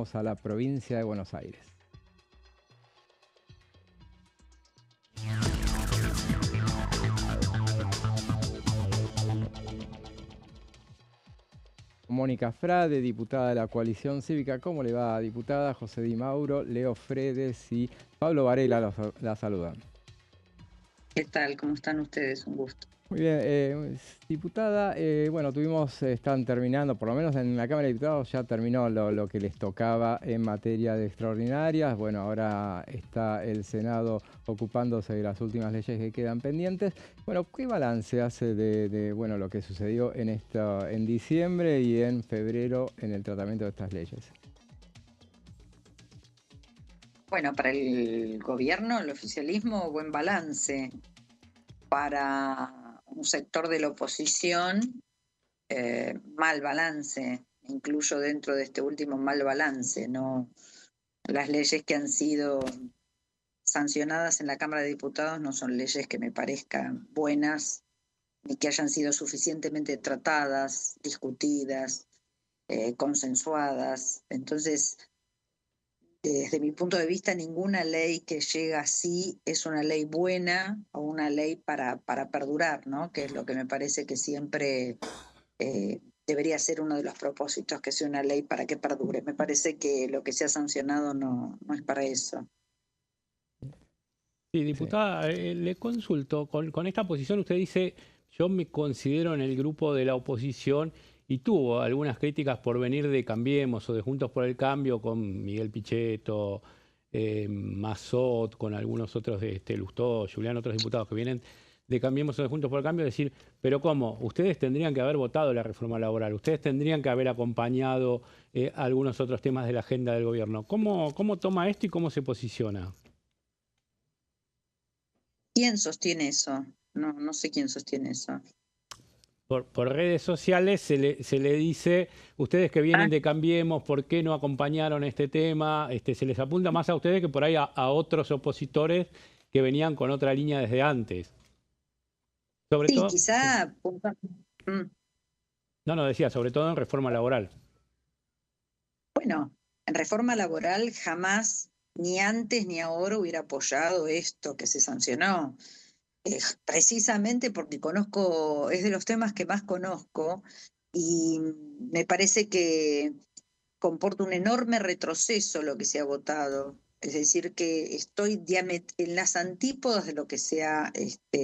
vamos a la provincia de Buenos Aires. Mónica Frade, diputada de la Coalición Cívica. ¿Cómo le va, diputada? José Di Mauro, Leo Fredes y Pablo Varela la saludan. ¿Qué tal? ¿Cómo están ustedes? Un gusto. Muy bien, diputada, bueno, están terminando, por lo menos en la Cámara de Diputados ya terminó lo que les tocaba en materia de extraordinarias. Bueno, ahora está el Senado ocupándose de las últimas leyes que quedan pendientes. Bueno, ¿qué balance hace de bueno, lo que sucedió en diciembre y en febrero en el tratamiento de estas leyes? Bueno, para el gobierno, el oficialismo, buen balance. Para un sector de la oposición, mal balance, incluso dentro de este último mal balance, ¿no? Las leyes que han sido sancionadas en la Cámara de Diputados no son leyes que me parezcan buenas, ni que hayan sido suficientemente tratadas, discutidas, consensuadas. Entonces, desde mi punto de vista, ninguna ley que llega así es una ley buena o una ley para perdurar, ¿no? Que es lo que me parece que siempre debería ser uno de los propósitos, que sea una ley para que perdure. Me parece que lo que se ha sancionado no es para eso. Sí, diputada, le consulto, con esta posición usted dice, yo me considero en el grupo de la oposición y tuvo algunas críticas por venir de Cambiemos o de Juntos por el Cambio con Miguel Pichetto, Massot, con algunos otros, Lustó, Julián, otros diputados que vienen de Cambiemos o de Juntos por el Cambio, decir, pero ¿cómo? Ustedes tendrían que haber votado la reforma laboral, ustedes tendrían que haber acompañado algunos otros temas de la agenda del gobierno. ¿Cómo toma esto y cómo se posiciona? ¿Quién sostiene eso? No sé quién sostiene eso. Por redes sociales se le dice, ustedes que vienen de Cambiemos, ¿por qué no acompañaron este tema? Se les apunta más a ustedes que por ahí a otros opositores que venían con otra línea desde antes. Sobre Sí, todo, quizá... No, decía, sobre todo en reforma laboral. Bueno, en reforma laboral jamás, ni antes ni ahora, hubiera apoyado esto que se sancionó. Precisamente porque conozco, es de los temas que más conozco y me parece que comporta un enorme retroceso lo que se ha votado. Es decir, que estoy en las antípodas de lo que se ha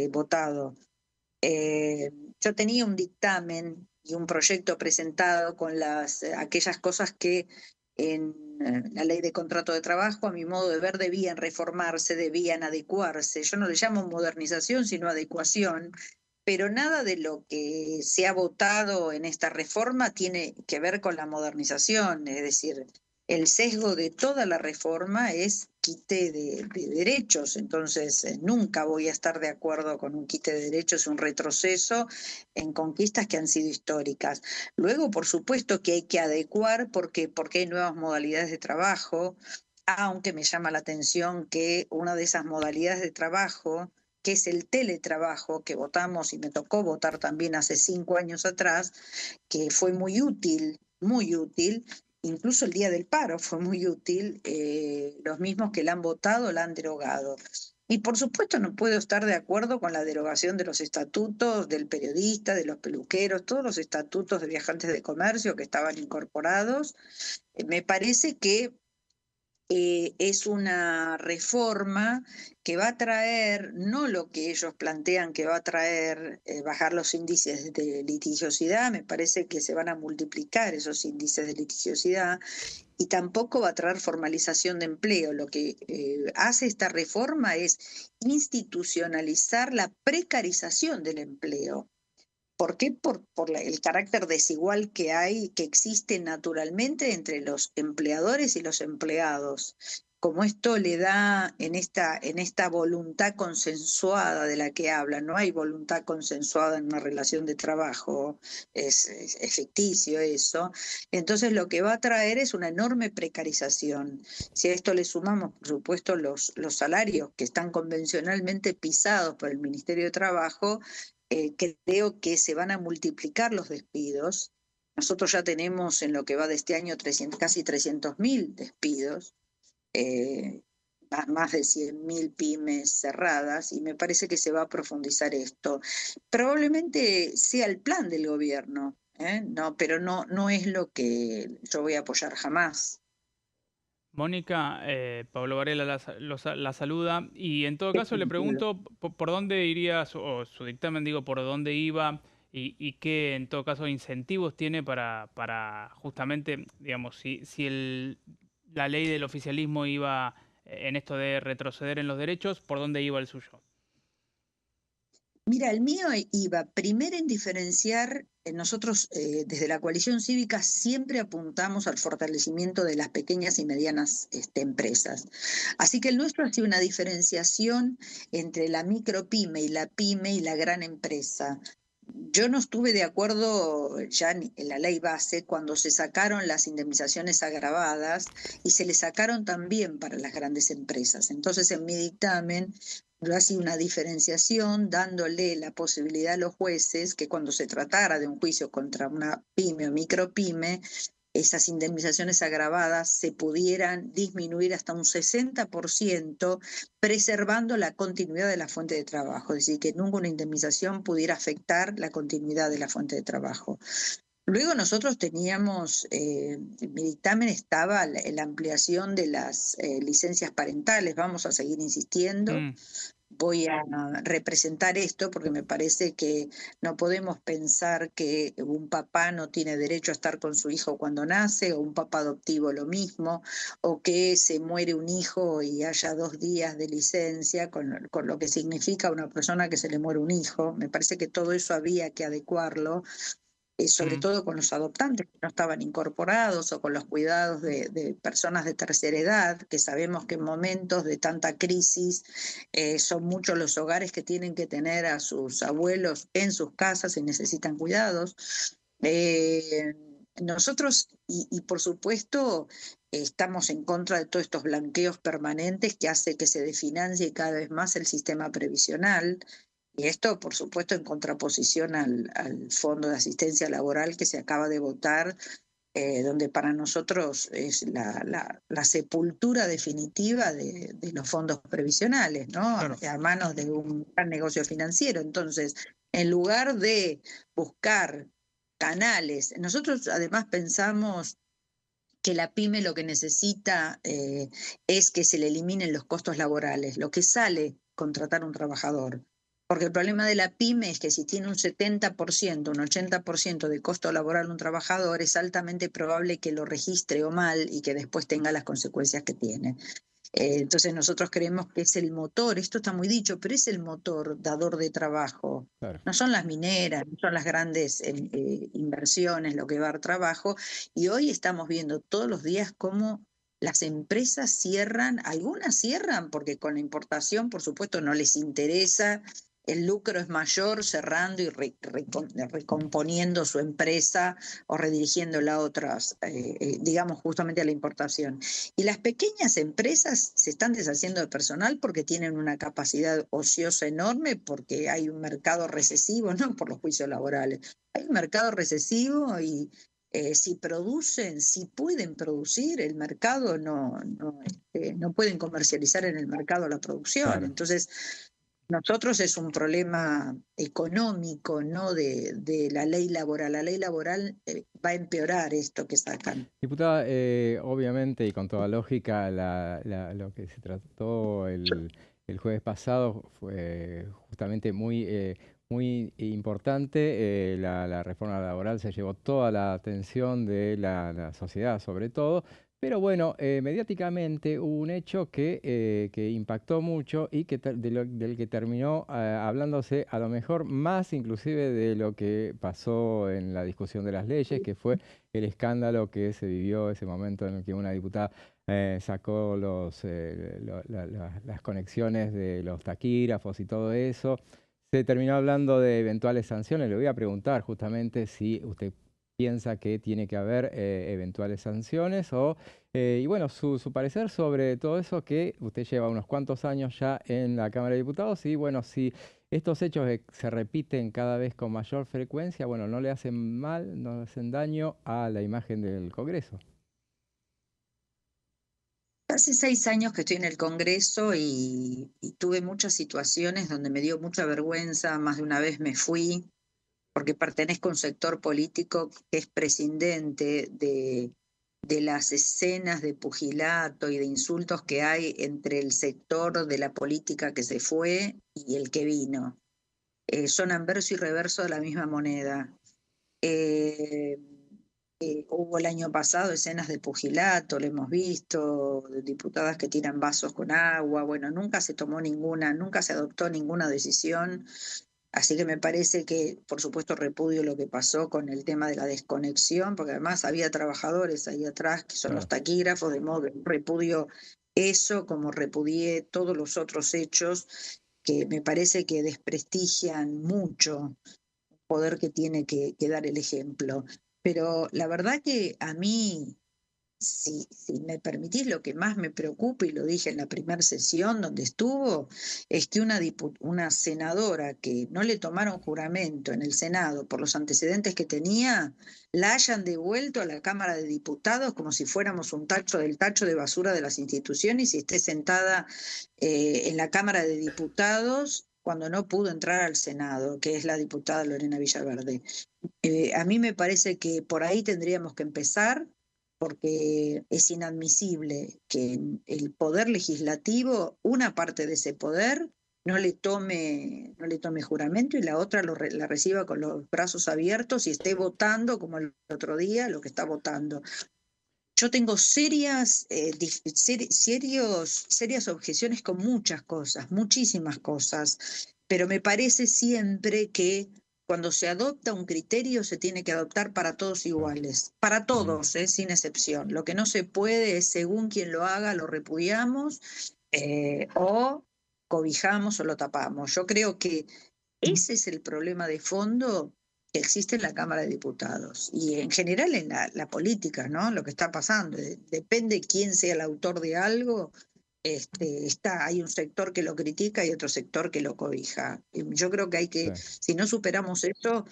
votado. Yo tenía un dictamen y un proyecto presentado con aquellas cosas que en la ley de contrato de trabajo, a mi modo de ver, debían reformarse, debían adecuarse. Yo no le llamo modernización, sino adecuación, pero nada de lo que se ha votado en esta reforma tiene que ver con la modernización. Es decir, el sesgo de toda la reforma es quite de derechos. Entonces, nunca voy a estar de acuerdo con un quite de derechos, un retroceso en conquistas que han sido históricas. Luego, por supuesto que hay que adecuar porque hay nuevas modalidades de trabajo, aunque me llama la atención que una de esas modalidades de trabajo, que es el teletrabajo, que votamos y me tocó votar también hace 5 años atrás, que fue muy útil, incluso el día del paro fue muy útil, los mismos que la han votado la han derogado. Y por supuesto no puedo estar de acuerdo con la derogación de los estatutos del periodista, de los peluqueros, todos los estatutos de viajantes de comercio que estaban incorporados. Me parece que es una reforma que va a traer, no lo que ellos plantean que va a traer, bajar los índices de litigiosidad, me parece que se van a multiplicar esos índices de litigiosidad, y tampoco va a traer formalización de empleo. Lo que hace esta reforma es institucionalizar la precarización del empleo. ¿Por qué? Por el carácter desigual que hay, que existe naturalmente entre los empleadores y los empleados. Como esto le da en esta voluntad consensuada de la que habla, no hay voluntad consensuada en una relación de trabajo, es ficticio eso. Entonces lo que va a traer es una enorme precarización. Si a esto le sumamos, por supuesto, los salarios que están convencionalmente pisados por el Ministerio de Trabajo, creo que se van a multiplicar los despidos Nosotros ya tenemos en lo que va de este año casi 300.000 despidos, eh, más de 100.000 pymes cerradas, y me parece que se va a profundizar esto. Probablemente sea el plan del gobierno, ¿eh? No, pero no es lo que yo voy a apoyar jamás. Mónica, Pablo Varela la saluda y en todo caso le pregunto por dónde iría, o su dictamen, digo, por dónde iba y qué en todo caso incentivos tiene para justamente, digamos, si la ley del oficialismo iba en esto de retroceder en los derechos, ¿por dónde iba el suyo? Mira, el mío iba primero en diferenciar, nosotros desde la coalición cívica siempre apuntamos al fortalecimiento de las pequeñas y medianas empresas. Así que el nuestro ha sido una diferenciación entre la micropyme y la pyme y la gran empresa. Yo no estuve de acuerdo ya en la ley base cuando se sacaron las indemnizaciones agravadas y se le sacaron también para las grandes empresas. Entonces, en mi dictamen yo hacía una diferenciación dándole la posibilidad a los jueces que cuando se tratara de un juicio contra una pyme o micropyme, esas indemnizaciones agravadas se pudieran disminuir hasta un 60%, preservando la continuidad de la fuente de trabajo, es decir, que nunca una indemnización pudiera afectar la continuidad de la fuente de trabajo. Luego nosotros teníamos, en mi dictamen estaba la ampliación de las licencias parentales, vamos a seguir insistiendo. Mm. Voy a representar esto porque me parece que no podemos pensar que un papá no tiene derecho a estar con su hijo cuando nace, o un papá adoptivo lo mismo, o que se muere un hijo y haya 2 días de licencia, con lo que significa a una persona que se le muere un hijo. Me parece que todo eso había que adecuarlo, sobre Mm. todo con los adoptantes que no estaban incorporados o con los cuidados de personas de tercera edad, que sabemos que en momentos de tanta crisis son muchos los hogares que tienen que tener a sus abuelos en sus casas y necesitan cuidados. Eh, Nosotros, y por supuesto, estamos en contra de todos estos blanqueos permanentes que hace que se desfinancie cada vez más el sistema previsional. Y esto, por supuesto, en contraposición al Fondo de Asistencia Laboral que se acaba de votar, donde para nosotros es la sepultura definitiva de los fondos previsionales, ¿no? Claro. A manos de un gran negocio financiero. Entonces, en lugar de buscar canales, nosotros además pensamos que la pyme lo que necesita es que se le eliminen los costos laborales, lo que sale contratar un trabajador. Porque el problema de la pyme es que si tiene un 70%, un 80% de costo laboral un trabajador, es altamente probable que lo registre o mal y que después tenga las consecuencias que tiene. Entonces nosotros creemos que es el motor, esto está muy dicho, pero es el motor dador de trabajo. Claro. No son las mineras, no son las grandes inversiones lo que va a dar trabajo. Y hoy estamos viendo todos los días cómo las empresas cierran, algunas cierran porque con la importación, por supuesto, no les interesa, el lucro es mayor cerrando y recomponiendo su empresa o redirigiéndola a otras, digamos, justamente a la importación. Y las pequeñas empresas se están deshaciendo de personal porque tienen una capacidad ociosa enorme, porque hay un mercado recesivo, no por los juicios laborales. Hay un mercado recesivo y si producen, si pueden producir, el mercado no pueden comercializar en el mercado la producción. Claro. Entonces, nosotros es un problema económico, no de la ley laboral. La ley laboral va a empeorar esto que sacan. Diputada, obviamente y con toda lógica, lo que se trató el jueves pasado fue justamente muy importante. La reforma laboral se llevó toda la atención de la sociedad, sobre todo. Pero bueno, mediáticamente hubo un hecho que impactó mucho y del que terminó hablándose a lo mejor más inclusive de lo que pasó en la discusión de las leyes, que fue el escándalo que se vivió ese momento en el que una diputada sacó las conexiones de los taquígrafos y todo eso. Se terminó hablando de eventuales sanciones. Le voy a preguntar justamente si usted piensa que tiene que haber eventuales sanciones y bueno, su parecer sobre todo eso, que usted lleva unos cuantos años ya en la Cámara de Diputados y bueno, si estos hechos se repiten cada vez con mayor frecuencia, bueno, no le hacen mal, no le hacen daño a la imagen del Congreso. Hace 6 años que estoy en el Congreso y tuve muchas situaciones donde me dio mucha vergüenza, más de una vez me fui, porque pertenezco a un sector político que es prescindente de las escenas de pugilato y de insultos que hay entre el sector de la política que se fue y el que vino. Son anverso y reverso de la misma moneda. Eh, Hubo el año pasado escenas de pugilato, lo hemos visto, de diputadas que tiran vasos con agua. Bueno, nunca se tomó ninguna, nunca se adoptó ninguna decisión. Así que me parece que, por supuesto, repudio lo que pasó con el tema de la desconexión, porque además había trabajadores ahí atrás que son los taquígrafos, de modo que repudio eso, como repudié todos los otros hechos que me parece que desprestigian mucho el poder que tiene que dar el ejemplo. Pero la verdad que a mí, si me permitís, lo que más me preocupa, y lo dije en la primera sesión donde estuvo, es que una senadora que no le tomaron juramento en el Senado por los antecedentes que tenía, la hayan devuelto a la Cámara de Diputados como si fuéramos un tacho del tacho de basura de las instituciones y esté sentada en la Cámara de Diputados cuando no pudo entrar al Senado, que es la diputada Lorena Villaverde. A mí me parece que por ahí tendríamos que empezar, porque es inadmisible que el poder legislativo, una parte de ese poder, no le tome juramento y la otra la reciba con los brazos abiertos y esté votando como el otro día lo que está votando. Yo tengo serias objeciones con muchas cosas, muchísimas cosas, pero me parece siempre que cuando se adopta un criterio se tiene que adoptar para todos iguales, para todos, sin excepción. Lo que no se puede es, según quien lo haga, lo repudiamos o cobijamos o lo tapamos. Yo creo que ese es el problema de fondo que existe en la Cámara de Diputados y en general en la política, ¿no? Lo que está pasando. Depende quién sea el autor de algo, hay un sector que lo critica y otro sector que lo cobija. Yo creo que si no superamos eso,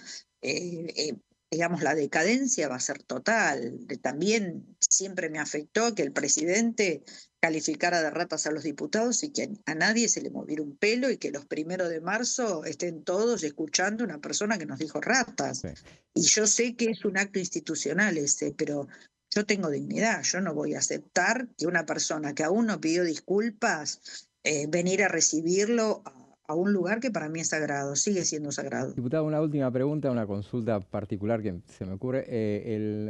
digamos, la decadencia va a ser total. También siempre me afectó que el presidente calificara de ratas a los diputados y que a nadie se le moviera un pelo y que los 1 de marzo estén todos escuchando a una persona que nos dijo ratas. Y yo sé que es un acto institucional ese, pero yo tengo dignidad, yo no voy a aceptar que una persona que aún no pidió disculpas, venir a recibirlo a un lugar que para mí es sagrado, sigue siendo sagrado. Diputado, una última pregunta, una consulta particular que se me ocurre.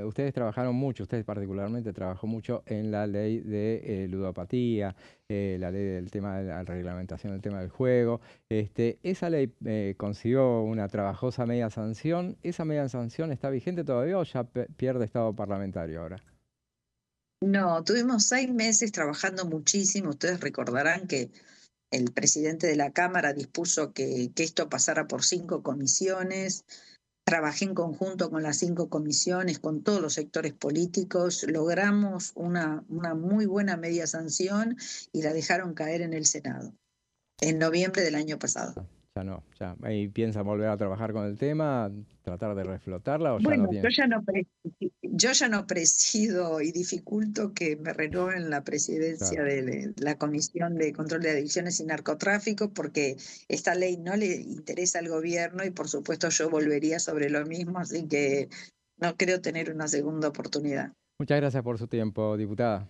Ustedes trabajaron mucho, usted particularmente trabajó mucho en la ley de ludopatía, la ley del tema de la reglamentación del tema del juego. ¿Esa ley consiguió una trabajosa media sanción? ¿Esa media sanción está vigente todavía o ya pierde estado parlamentario ahora? No, tuvimos 6 meses trabajando muchísimo. Ustedes recordarán que el presidente de la Cámara dispuso que esto pasara por 5 comisiones. Trabajé en conjunto con las 5 comisiones, con todos los sectores políticos. Logramos una muy buena media sanción y la dejaron caer en el Senado en noviembre del año pasado. Ya. ¿Y piensa volver a trabajar con el tema, tratar de reflotarla o ya Bueno, no tiene? yo ya no presido y dificulto que me renueven la presidencia de la Comisión de Control de Adicciones y Narcotráfico, porque esta ley no le interesa al gobierno y por supuesto yo volvería sobre lo mismo, así que no creo tener una segunda oportunidad. Muchas gracias por su tiempo, diputada.